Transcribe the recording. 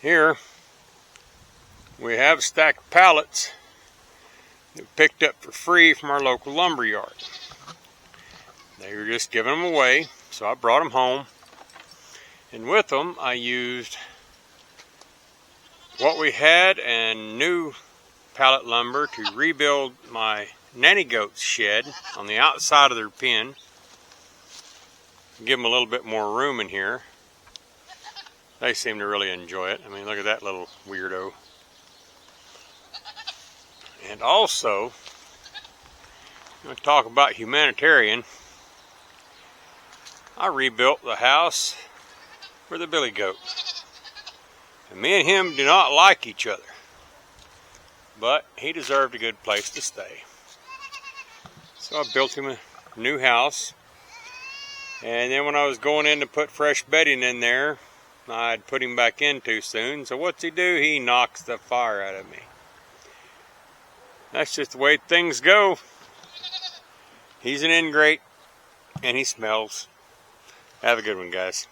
Here we have stacked pallets that we picked up for free from our local lumber yard. They were just giving them away, so I brought them home. And with them I used what we had and new pallet lumber to rebuild my nanny goat's shed on the outside of their pen. Give them a little bit more room in here. They seem to really enjoy it. I mean, look at that little weirdo. And also, I'm going to talk about humanitarian. I rebuilt the house for the billy goat. And me and him do not like each other. But he deserved a good place to stay. So I built him a new house. And then when I was going in to put fresh bedding in there, I'd put him back in too soon. So what's he do? He knocks the fire out of me. That's just the way things go. He's an ingrate, and he smells. Have a good one, guys.